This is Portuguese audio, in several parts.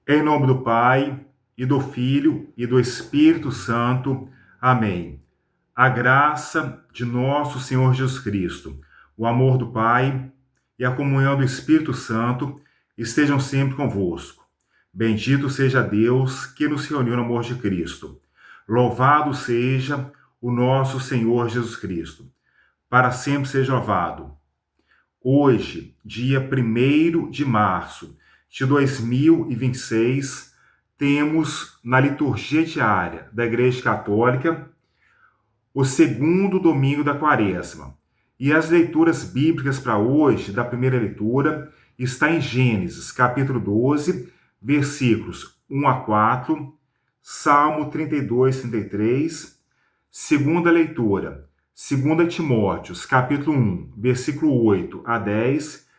Em nome do Pai, e do Filho, e do Espírito Santo. Amém. A graça de nosso Senhor Jesus Cristo, o amor do Pai e a comunhão do Espírito Santo estejam sempre convosco. Bendito seja Deus que nos reuniu no amor de Cristo. Louvado seja o nosso Senhor Jesus Cristo. Para sempre seja louvado. Hoje, dia 1º de março de 2026, temos na liturgia diária da Igreja Católica o segundo domingo da Quaresma. E as leituras bíblicas para hoje, da primeira leitura, está em Gênesis, capítulo 12, versículos 1 a 4, Salmo 32, 33, segunda leitura, 2 Timóteos, capítulo 1, versículo 8 a 10,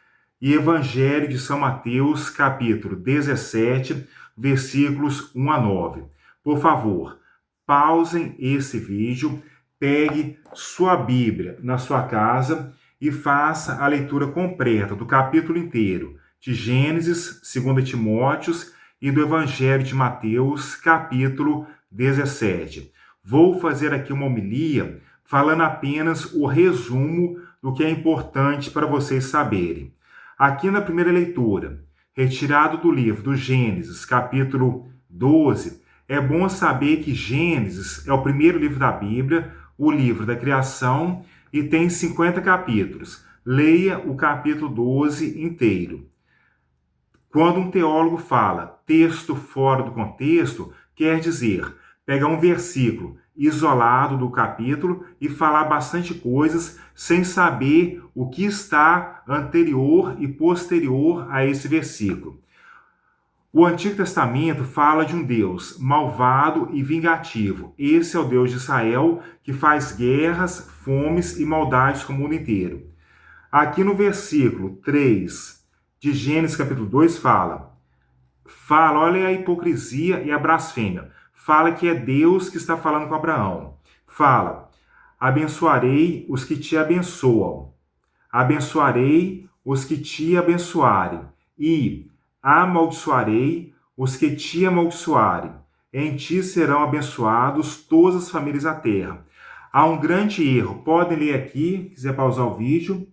e Evangelho de São Mateus, capítulo 17, versículos 1 a 9. Por favor, pausem esse vídeo, pegue sua Bíblia na sua casa e faça a leitura completa do capítulo inteiro de Gênesis, 2 Timóteos e do Evangelho de Mateus, capítulo 17. Vou fazer aqui uma homilia falando apenas o resumo do que é importante para vocês saberem. Aqui na primeira leitura, retirado do livro do Gênesis, capítulo 12, é bom saber que Gênesis é o primeiro livro da Bíblia, o livro da criação, e tem 50 capítulos. Leia o capítulo 12 inteiro. Quando um teólogo fala texto fora do contexto, quer dizer pegar um versículo isolado do capítulo e falar bastante coisas sem saber o que está anterior e posterior a esse versículo. O Antigo Testamento fala de um Deus malvado e vingativo. Esse é o Deus de Israel que faz guerras, fomes e maldades com o mundo inteiro. Aqui no versículo 3 de Gênesis capítulo 2 fala, olha a hipocrisia e a blasfêmia. Fala que é Deus que está falando com Abraão. Fala, abençoarei os que te abençoam. Abençoarei os que te abençoarem. E amaldiçoarei os que te amaldiçoarem. Em ti serão abençoados todas as famílias da terra. Há um grande erro. Podem ler aqui, se quiser pausar o vídeo.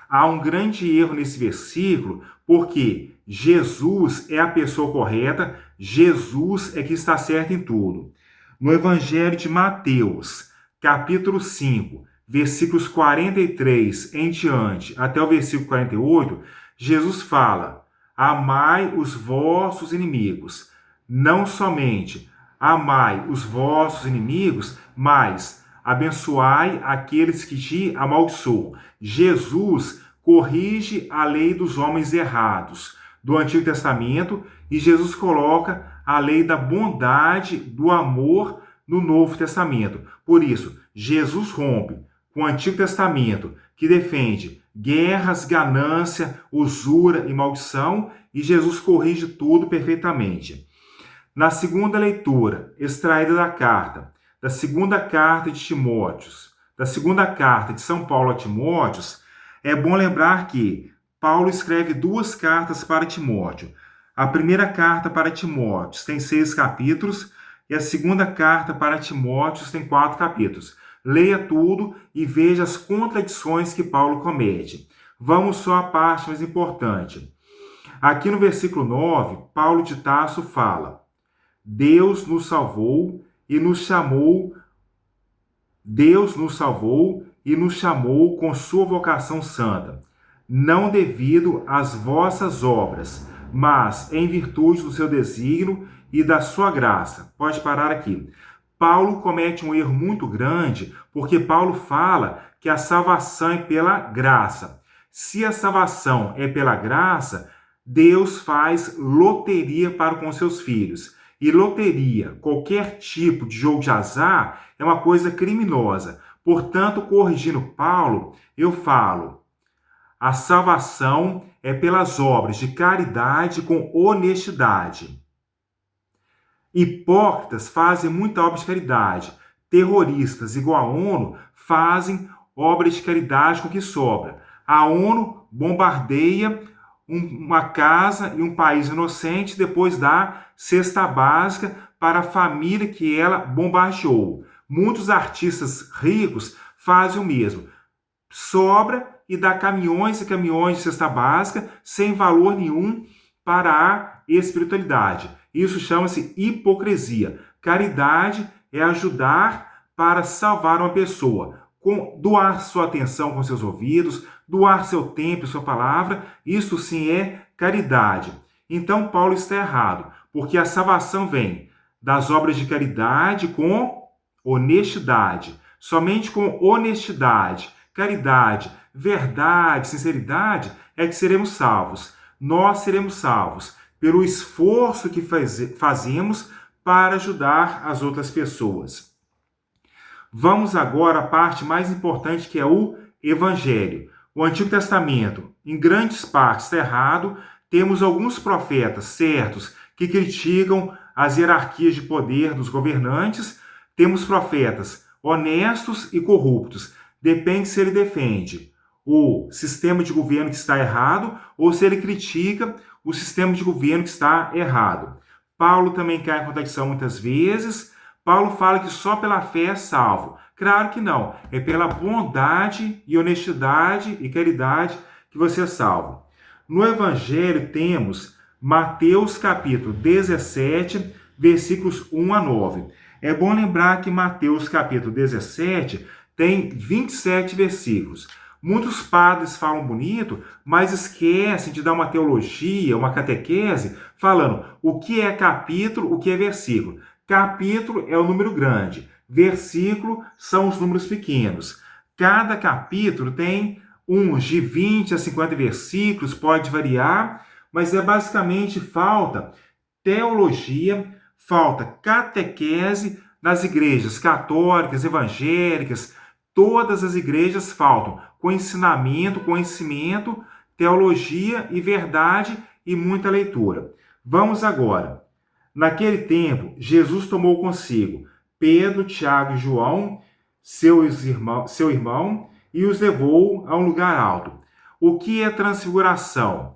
Há um grande erro nesse versículo, porque Jesus é a pessoa correta, Jesus é que está certo em tudo. No Evangelho de Mateus, capítulo 5, versículos 43 em diante, até o versículo 48, Jesus fala, amai os vossos inimigos. Não somente amai os vossos inimigos, mas abençoai aqueles que te amaldiçoam. Jesus corrige a lei dos homens errados do Antigo Testamento e Jesus coloca a lei da bondade, do amor no Novo Testamento. Por isso, Jesus rompe com o Antigo Testamento, que defende guerras, ganância, usura e maldição, e Jesus corrige tudo perfeitamente. Na segunda leitura, extraída da segunda carta de Timóteos, da segunda carta de São Paulo a Timóteos, é bom lembrar que Paulo escreve 2 cartas para Timóteo. A primeira carta para Timóteo tem 6 capítulos e a segunda carta para Timóteo tem 4 capítulos. Leia tudo e veja as contradições que Paulo comete. Vamos só à parte mais importante. Aqui no versículo 9, Paulo de Tarso fala, Deus nos salvou e nos chamou com sua vocação santa, não devido às vossas obras, mas em virtude do seu desígnio e da sua graça. Pode parar aqui. Paulo comete um erro muito grande, porque Paulo fala que a salvação é pela graça. Se a salvação é pela graça, Deus faz loteria para com seus filhos. E loteria, qualquer tipo de jogo de azar, é uma coisa criminosa. Portanto, corrigindo Paulo, eu falo, a salvação é pelas obras de caridade com honestidade. Hipócritas fazem muita obra de caridade. Terroristas, igual a ONU, fazem obra de caridade com o que sobra. A ONU bombardeia uma casa e um país inocente, depois dá cesta básica para a família que ela bombardeou. Muitos artistas ricos fazem o mesmo. Sobra e dá caminhões e caminhões de cesta básica sem valor nenhum para a espiritualidade. Isso chama-se hipocrisia. Caridade é ajudar para salvar uma pessoa. Doar sua atenção com seus ouvidos, doar seu tempo e sua palavra, isso sim é caridade. Então Paulo está errado, porque a salvação vem das obras de caridade com honestidade. Somente com honestidade, caridade, verdade, sinceridade é que seremos salvos. Nós seremos salvos pelo esforço que fazemos para ajudar as outras pessoas. Vamos agora à parte mais importante, que é o Evangelho. O Antigo Testamento, em grandes partes, está errado. Temos alguns profetas certos que criticam as hierarquias de poder dos governantes. Temos profetas honestos e corruptos. Depende se ele defende o sistema de governo que está errado ou se ele critica o sistema de governo que está errado. Paulo também cai em contradição muitas vezes. Paulo fala que só pela fé é salvo. Claro que não. É pela bondade e honestidade e caridade que você é salvo. No Evangelho temos Mateus capítulo 17, versículos 1 a 9. É bom lembrar que Mateus capítulo 17 tem 27 versículos. Muitos padres falam bonito, mas esquecem de dar uma teologia, uma catequese, falando o que é capítulo, o que é versículo. Capítulo é o número grande, versículo são os números pequenos. Cada capítulo tem uns de 20 a 50 versículos, pode variar, mas basicamente falta teologia, falta catequese nas igrejas católicas, evangélicas, todas as igrejas faltam conhecimento, teologia e verdade e muita leitura. Vamos agora. Naquele tempo, Jesus tomou consigo Pedro, Tiago e João, seu irmão, e os levou a um lugar alto. O que é transfiguração?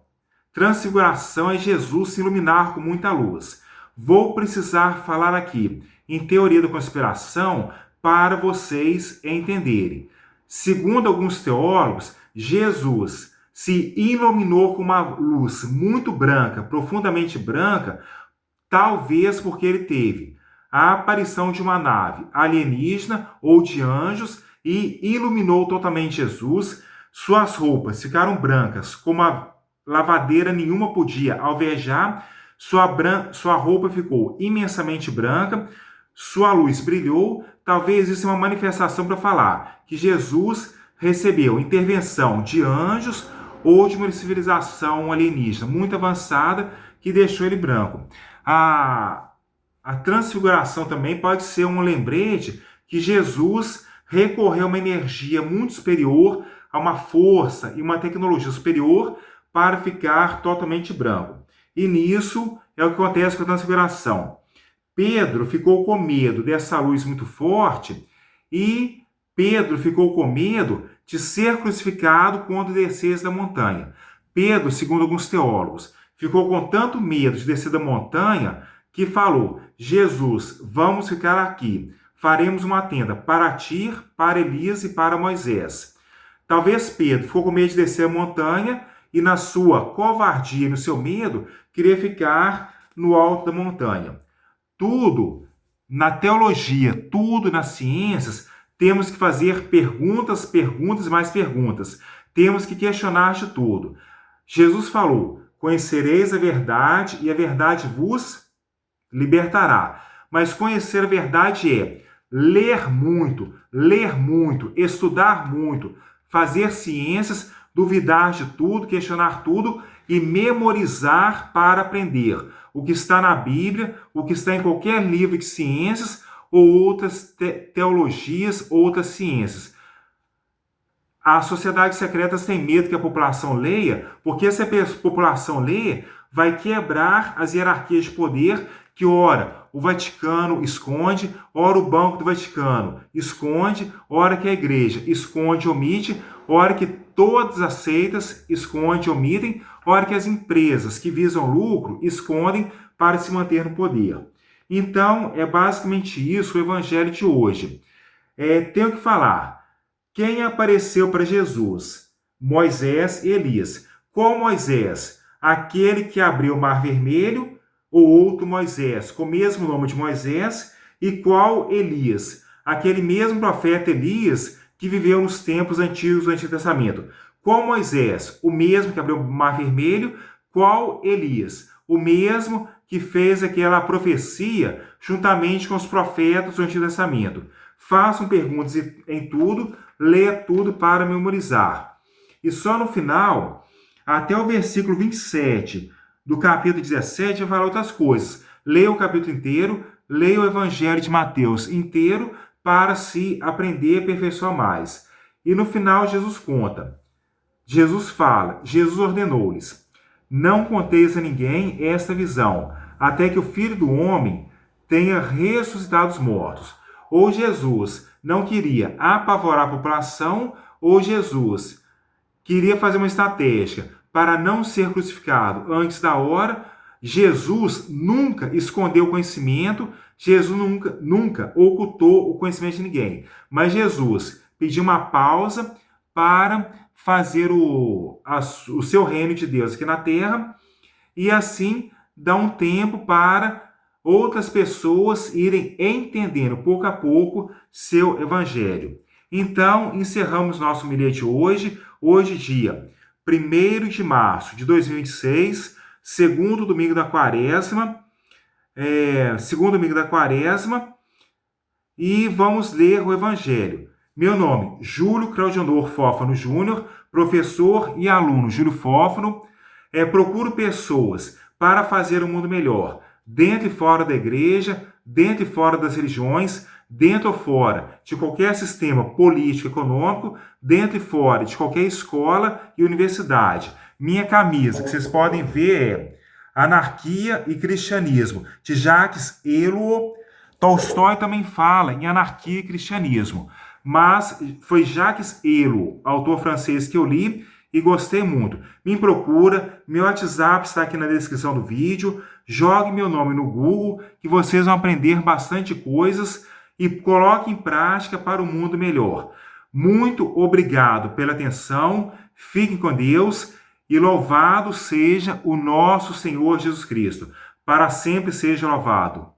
Transfiguração é Jesus se iluminar com muita luz. Vou precisar falar aqui em teoria da conspiração para vocês entenderem. Segundo alguns teólogos, Jesus se iluminou com uma luz muito branca, profundamente branca, talvez porque ele teve a aparição de uma nave alienígena ou de anjos e iluminou totalmente Jesus. Suas roupas ficaram brancas, como a lavadeira nenhuma podia alvejar. Sua roupa ficou imensamente branca, sua luz brilhou. Talvez isso é uma manifestação para falar que Jesus recebeu intervenção de anjos ou de uma civilização alienígena muito avançada que deixou ele branco. A transfiguração também pode ser um lembrete que Jesus recorreu a uma energia muito superior, a uma força e uma tecnologia superior para ficar totalmente branco. E nisso é o que acontece com a transfiguração. Pedro ficou com medo dessa luz muito forte e Pedro ficou com medo de ser crucificado quando descesse da montanha. Pedro, segundo alguns teólogos, ficou com tanto medo de descer da montanha que falou: Jesus, vamos ficar aqui. Faremos uma tenda para ti, para Elias e para Moisés. Talvez Pedro ficou com medo de descer a montanha e, na sua covardia e no seu medo, queria ficar no alto da montanha. Tudo na teologia, tudo nas ciências, temos que fazer perguntas, perguntas e mais perguntas. Temos que questionar de tudo. Jesus falou: conhecereis a verdade e a verdade vos libertará. Mas conhecer a verdade é ler muito, estudar muito, fazer ciências, duvidar de tudo, questionar tudo e memorizar para aprender o que está na Bíblia, o que está em qualquer livro de ciências ou outras teologias, outras ciências. As sociedades secretas têm medo que a população leia, porque se a população leia, vai quebrar as hierarquias de poder que, ora, o Vaticano esconde, ora, o Banco do Vaticano esconde, ora que a Igreja esconde, omite, ora que todas as seitas escondem, omitem, hora que as empresas que visam lucro escondem para se manter no poder. Então, é basicamente isso o evangelho de hoje. Tenho que falar, quem apareceu para Jesus? Moisés e Elias. Qual Moisés? Aquele que abriu o Mar Vermelho ou outro Moisés, com o mesmo nome de Moisés? E qual Elias? Aquele mesmo profeta Elias que viveu nos tempos antigos do Antigo Testamento. Qual Moisés? O mesmo que abriu o Mar Vermelho. Qual Elias? O mesmo que fez aquela profecia juntamente com os profetas do Antigo Testamento. Façam perguntas em tudo, leia tudo para memorizar. E só no final, até o versículo 27 do capítulo 17, vai falar outras coisas. Leia o capítulo inteiro, leia o Evangelho de Mateus inteiro, para se aprender e aperfeiçoar mais. E no final, Jesus conta. Jesus fala, Jesus ordenou-lhes: não conteis a ninguém esta visão, até que o Filho do Homem tenha ressuscitado os mortos. Ou Jesus não queria apavorar a população, ou Jesus queria fazer uma estratégia para não ser crucificado antes da hora. Jesus nunca escondeu o conhecimento, Jesus nunca ocultou o conhecimento de ninguém. Mas Jesus pediu uma pausa para fazer o seu reino de Deus aqui na terra e assim dar um tempo para outras pessoas irem entendendo pouco a pouco seu evangelho. Então, encerramos nosso milhete de hoje. Hoje, dia 1º de março de 2026, segundo domingo da quaresma, e vamos ler o Evangelho. Meu nome, Júlio Claudionor Fófano Júnior, professor e aluno Júlio Fófano. Procuro pessoas para fazer o mundo melhor, dentro e fora da igreja, dentro e fora das religiões, dentro ou fora de qualquer sistema político econômico, dentro e fora de qualquer escola e universidade. Minha camisa, que vocês podem ver, é Anarquia e Cristianismo, de Jacques Ellul. Tolstói também fala em anarquia e cristianismo, mas foi Jacques Ellul, autor francês, que eu li e gostei muito. Me procura, meu WhatsApp está aqui na descrição do vídeo, jogue meu nome no Google, que vocês vão aprender bastante coisas e coloque em prática para o mundo melhor. Muito obrigado pela atenção, fiquem com Deus e louvado seja o nosso Senhor Jesus Cristo. Para sempre seja louvado.